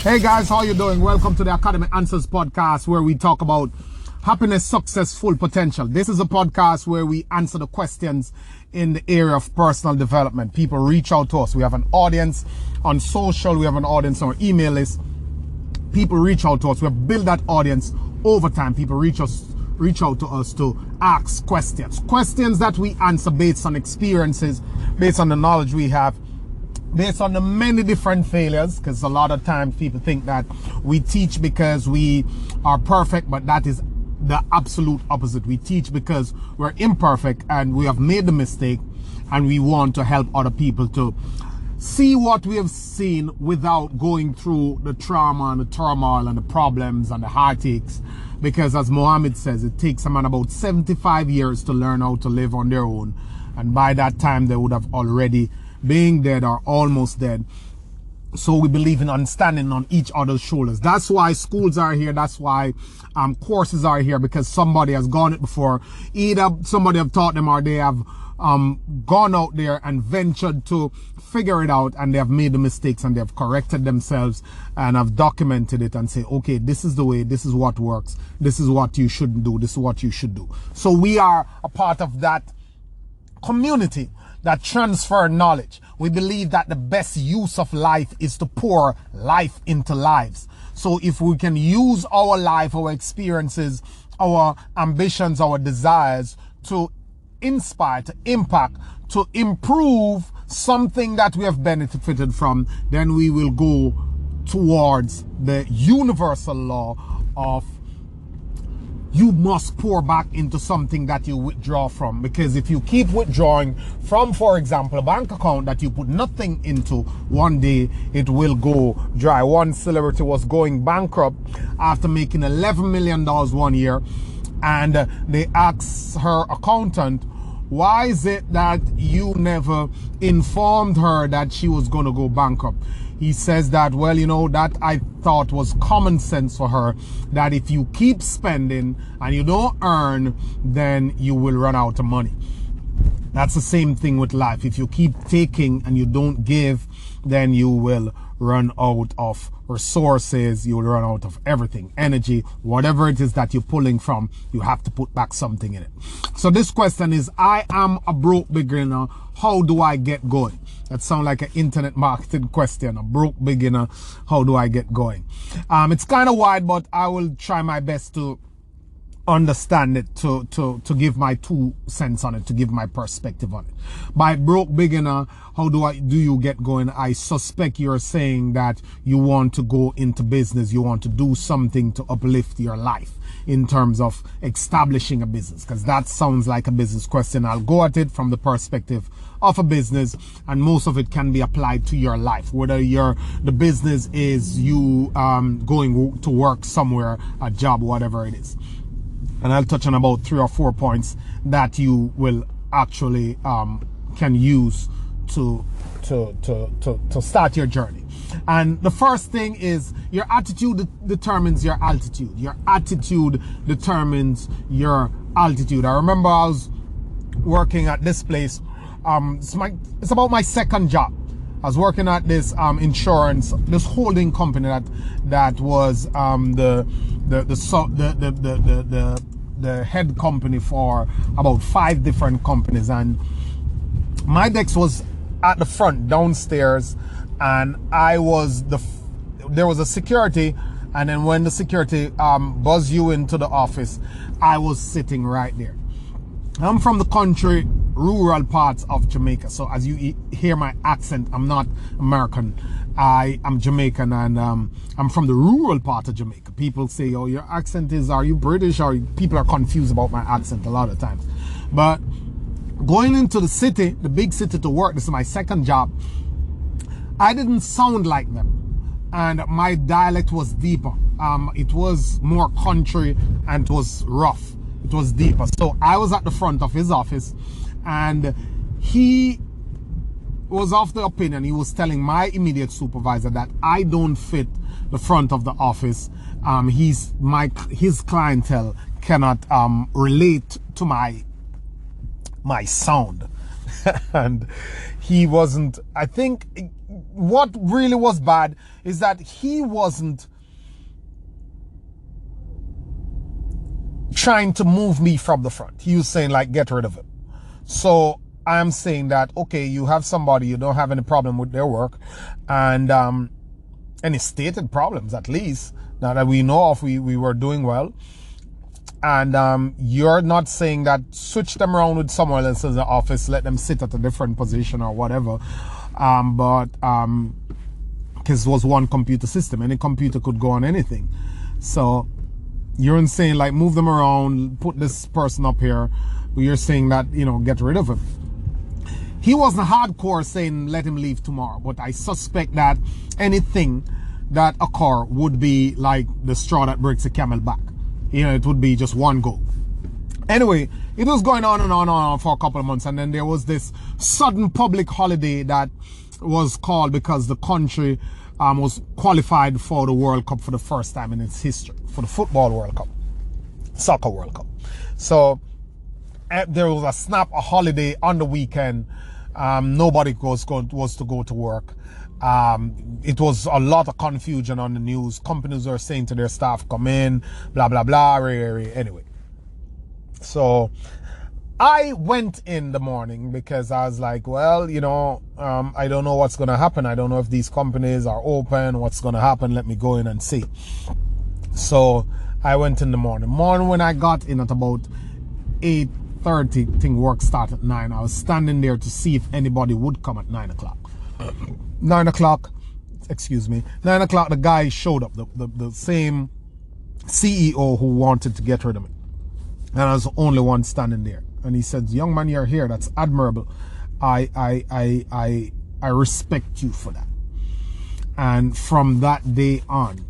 Hey guys, how you doing? Welcome to the Academy Answers podcast, where we talk about happiness, success, full potential. This is a podcast where we answer the questions in the area of personal development. People reach out to us. We have an audience on social. We have an audience on our email list. People reach out to us. We have built that audience over time. People reach out to us to ask questions that we answer based on experiences, based on the knowledge we have, based on the many different failures, because a lot of times people think that we teach because we are perfect, but that is the absolute opposite. We teach because we're imperfect and we have made the mistake, and we want to help other people to see what we have seen without going through the trauma and the turmoil and the problems and the heartaches. Because as Muhammad says, it takes a man about 75 years to learn how to live on their own, and by that time they would have already being dead or almost dead. So we believe in standing on each other's shoulders. That's why schools are here. That's why courses are here, because somebody has gone it before. Either somebody have taught them, or they have gone out there and ventured to figure it out, and they have made the mistakes and they have corrected themselves and have documented it and say, okay, this is the way, this is what works, this is what you shouldn't do, this is what you should do. So we are a part of that community that transfer knowledge. We believe that the best use of life is to pour life into lives. So if we can use our life, our experiences, our ambitions, our desires to inspire, to impact, to improve something that we have benefited from, then we will go towards the universal law of you must pour back into something that you withdraw from. Because if you keep withdrawing from, for example, a bank account that you put nothing into, one day it will go dry. One celebrity was going bankrupt after making $11 million 1 year, and they asked her accountant, why is it that you never informed her that she was going to go bankrupt? He says that, well, you know, that I thought was common sense for her, that if you keep spending and you don't earn, then you will run out of money. That's the same thing with life. If you keep taking and you don't give, then you will run out of resources, you will run out of everything, energy, whatever it is that you're pulling from, you have to put back something in it. So this question is, I am a broke beginner, how do I get going? That sounds like an internet marketing question. A broke beginner, how do I get going? It's kind of wide, but I will try my best to understand it, to give my 2 cents on it, to give my perspective on it. By broke beginner, how do you get going? I suspect you're saying that you want to go into business, you want to do something to uplift your life in terms of establishing a business, because that sounds like a business question. I'll go at it from the perspective of a business, and most of it can be applied to your life, whether the business is you going to work somewhere, a job, whatever it is. And I'll touch on about 3 or 4 points that you will actually can use to start your journey. And the first thing is, your attitude determines your altitude. Your attitude determines your altitude. I remember I was working at this place. It's about my second job. I was working at this insurance, this holding company that was the head company for about 5 different companies, and my desk was at the front downstairs, and there was a security, and then when the security buzzed you into the office, I was sitting right there. I'm from the country, rural parts of Jamaica. So as you hear my accent, I'm not American. I am Jamaican, and I'm from the rural part of Jamaica. People say, oh, your accent is, are you British? Or people are confused about my accent a lot of times. But going into the city, the big city to work, this is my second job, I didn't sound like them. And my dialect was deeper. It was more country, and it was rough. It was deeper. So I was at the front of his office, and he was of the opinion, he was telling my immediate supervisor that I don't fit the front of the office. His clientele cannot relate to my sound. And he wasn't, I think what really was bad is that he wasn't trying to move me from the front. He was saying like, get rid of him. So I'm saying that, okay, you have somebody, you don't have any problem with their work, and any stated problems at least, now that we know of, we were doing well. And you're not saying that switch them around with someone else in the office, let them sit at a different position or whatever. Because it was one computer system, any computer could go on anything. So you're saying like move them around, put this person up here, but you're saying that, you know, get rid of him. He wasn't hardcore saying let him leave tomorrow, but I suspect that anything that occur would be like the straw that breaks a camel back. You know, it would be just one go. Anyway, it was going on and on and on for a couple of months, and then there was this sudden public holiday that was called because the country was qualified for the World Cup for the first time in its history, for the Football World Cup, Soccer World Cup. So there was a holiday on the weekend. Nobody was to go to work. It was a lot of confusion on the news. Companies were saying to their staff, come in, blah, blah, blah, anyway. So I went in the morning because I was like, well, you know, I don't know what's going to happen. I don't know if these companies are open, what's going to happen. Let me go in and see. So I went in the morning. When I got in at about 8:30, thing work started at 9. I was standing there to see if anybody would come at 9 o'clock. 9 o'clock, excuse me, 9 o'clock, the guy showed up, the same CEO who wanted to get rid of me. And I was the only one standing there. And he said, young man, you're here. That's admirable. I respect you for that. And from that day on,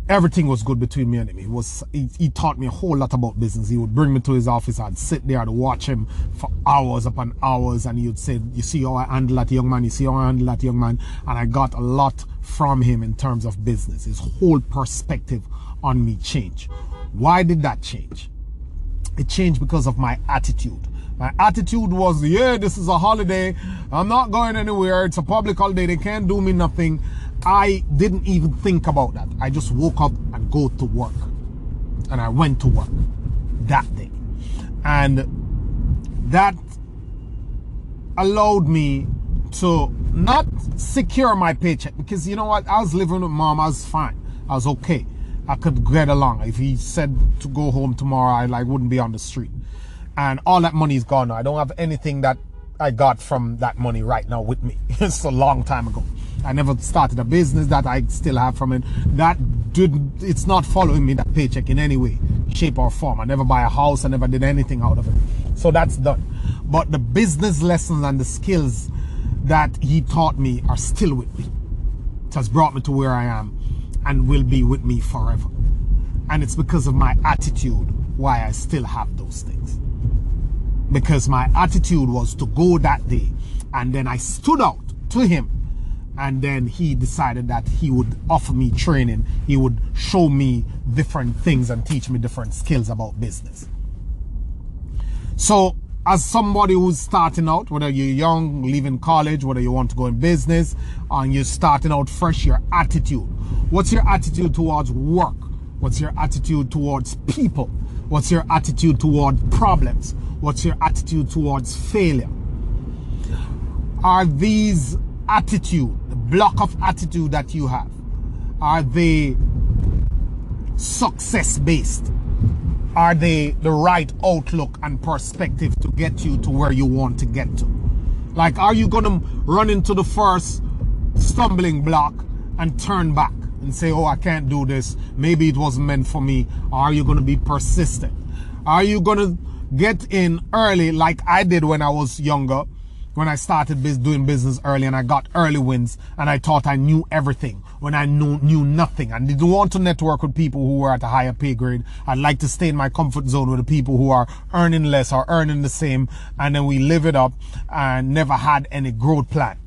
everything was good between me and him. He taught me a whole lot about business. He would bring me to his office. I'd sit there to watch him for hours upon hours, and he would say, you see how I handle that young man, you see how I handle that young man. And I got a lot from him in terms of business. His whole perspective on me changed. Why did that change? It changed because of my attitude. My attitude was, yeah, this is a holiday. I'm not going anywhere. It's a public holiday. They can't do me nothing. I didn't even think about that. I just woke up and go to work. And I went to work that day. And that allowed me to not secure my paycheck, because you know what? I was living with mom. I was fine. I was okay. I could get along. If he said to go home tomorrow, I wouldn't be on the street. And all that money is gone now. I don't have anything that I got from that money right now with me. It's a long time ago. I never started a business that I still have from it. It's not following me, that paycheck, in any way, shape or form. I never buy a house. I never did anything out of it. So that's done. But the business lessons and the skills that he taught me are still with me. It has brought me to where I am and will be with me forever. And it's because of my attitude why I still have those things. Because my attitude was to go that day, and then I stood out to him, and then he decided that he would offer me training. He would show me different things and teach me different skills about business. So as somebody who's starting out, whether you're young, leaving college, whether you want to go in business, and you're starting out fresh, your attitude. What's your attitude towards work? What's your attitude towards people? What's your attitude towards problems? What's your attitude towards failure? Are these attitude, the block of attitude that you have, are they success based? Are they the right outlook and perspective to get you to where you want to get to? Like, are you going to run into the first stumbling block and turn back and say, oh, I can't do this, maybe it wasn't meant for me? Or are you going to be persistent? Are you going to get in early like I did when I was younger, when I started doing business early, and I got early wins, and I thought I knew everything when I knew nothing, and didn't want to network with people who were at a higher pay grade. I'd like to stay in my comfort zone with the people who are earning less or earning the same, and then we live it up and never had any growth plan.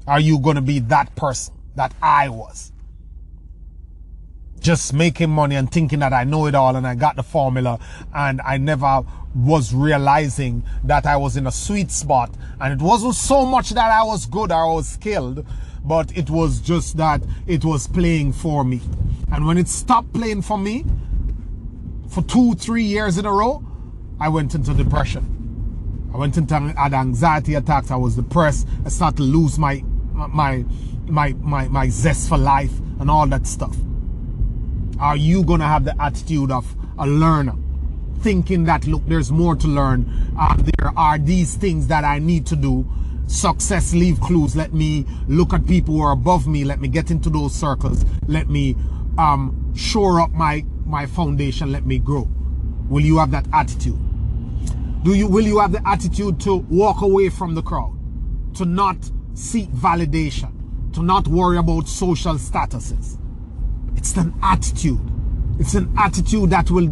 Are you going to be that person that I was? just making money and thinking that I know it all and I got the formula, and I never was realizing that I was in a sweet spot, and it wasn't so much that I was good or I was skilled, but it was just that it was playing for me. And when it stopped playing for me for 2-3 years in a row, I went into depression. I went into had anxiety attacks. I was depressed. I started to lose my zest for life and all that stuff. Are you gonna have the attitude of a learner, thinking that, look, there's more to learn, there are these things that I need to do, success leave clues, let me look at people who are above me, let me get into those circles, let me shore up my foundation, let me grow? Will you have that attitude? Will you have the attitude to walk away from the crowd, to not seek validation, to not worry about social statuses? It's an attitude. It's an attitude that will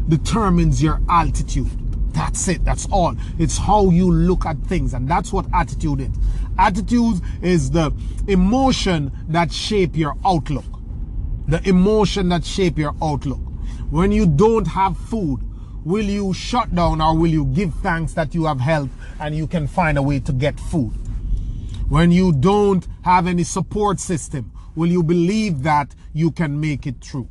determines your altitude. That's it. That's all. It's how you look at things, and that's what attitude is. Attitude is the emotion that shape your outlook. The emotion that shape your outlook. When you don't have food, will you shut down or will you give thanks that you have health and you can find a way to get food? When you don't have any support system, will you believe that you can make it through?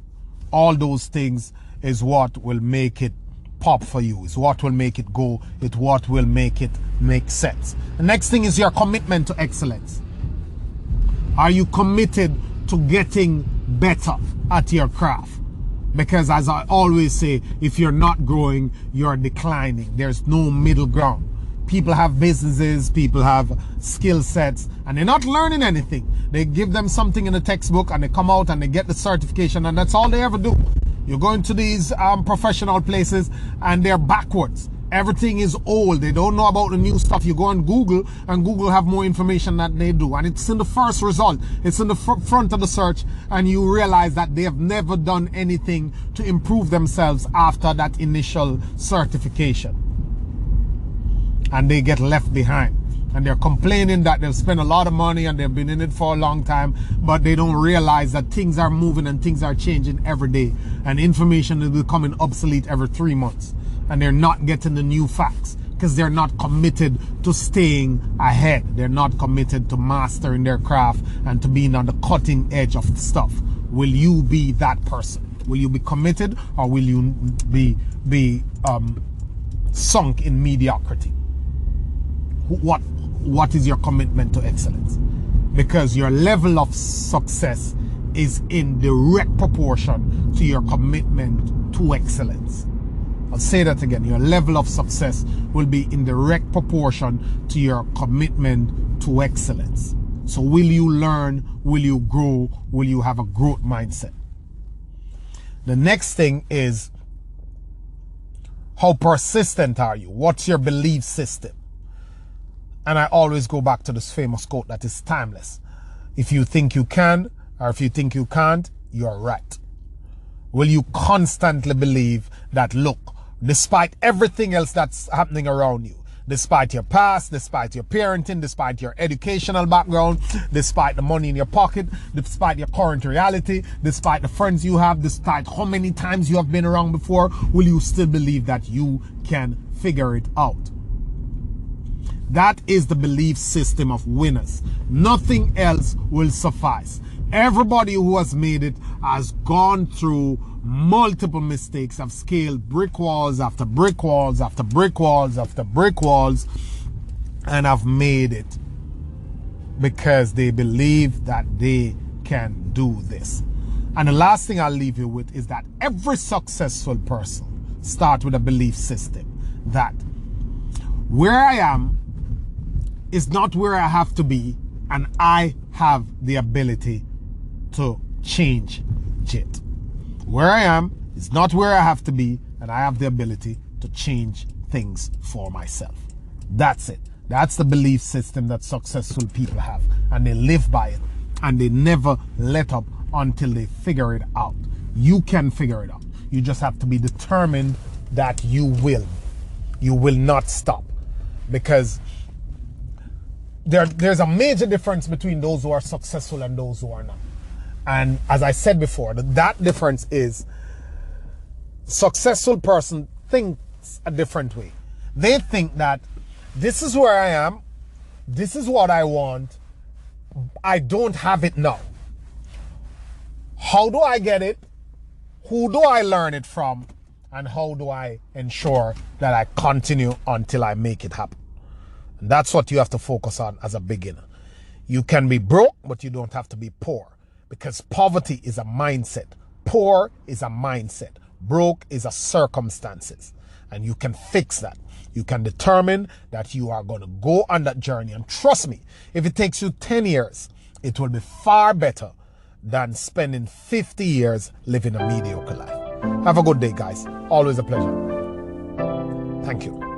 All those things is what will make it pop for you, is what will make it go, it's what will make it make sense. The next thing is your commitment to excellence. Are you committed to getting better at your craft? Because as I always say, if you're not growing, you're declining. There's no middle ground. People have businesses, people have skill sets, and they're not learning anything. They give them something in the textbook and they come out and they get the certification, and that's all they ever do. You go into these professional places and they're backwards. Everything is old. They don't know about the new stuff. You go on Google and Google have more information than they do. And it's in the first result. It's in the front of the search, and you realize that they have never done anything to improve themselves after that initial certification. And they get left behind. And they're complaining that they've spent a lot of money and they've been in it for a long time, but they don't realize that things are moving and things are changing every day. And information is becoming obsolete every 3 months. And they're not getting the new facts because they're not committed to staying ahead. They're not committed to mastering their craft and to being on the cutting edge of the stuff. Will you be that person? Will you be committed, or will you be sunk in mediocrity? What is your commitment to excellence? Because your level of success is in direct proportion to your commitment to excellence. I'll say that again. Your level of success will be in direct proportion to your commitment to excellence. So will you learn? Will you grow? Will you have a growth mindset? The next thing is, how persistent are you? What's your belief system? And I always go back to this famous quote that is timeless. If you think you can, or if you think you can't, you're right. Will you constantly believe that, look, despite everything else that's happening around you, despite your past, despite your parenting, despite your educational background, despite the money in your pocket, despite your current reality, despite the friends you have, despite how many times you have been around before, will you still believe that you can figure it out? That is the belief system of winners. Nothing else will suffice. Everybody who has made it has gone through multiple mistakes, have scaled brick walls after brick walls after brick walls after brick walls, and have made it because they believe that they can do this. And the last thing I'll leave you with is that every successful person starts with a belief system that where I am is not where I have to be, and I have the ability to change it. Where I am is not where I have to be, and I have the ability to change things for myself. That's it. That's the belief system that successful people have, and they live by it, and they never let up until they figure it out. You can figure it out. You just have to be determined that you will. You will not stop, because there's a major difference between those who are successful and those who are not. And as I said before, that difference is successful person thinks a different way. They think that this is where I am, this is what I want, I don't have it now. How do I get it? Who do I learn it from? And how do I ensure that I continue until I make it happen? And that's what you have to focus on as a beginner. You can be broke, but you don't have to be poor, because poverty is a mindset. Poor is a mindset. Broke is a circumstances. And you can fix that. You can determine that you are going to go on that journey. And trust me, if it takes you 10 years, it will be far better than spending 50 years living a mediocre life. Have a good day, guys. Always a pleasure. Thank you.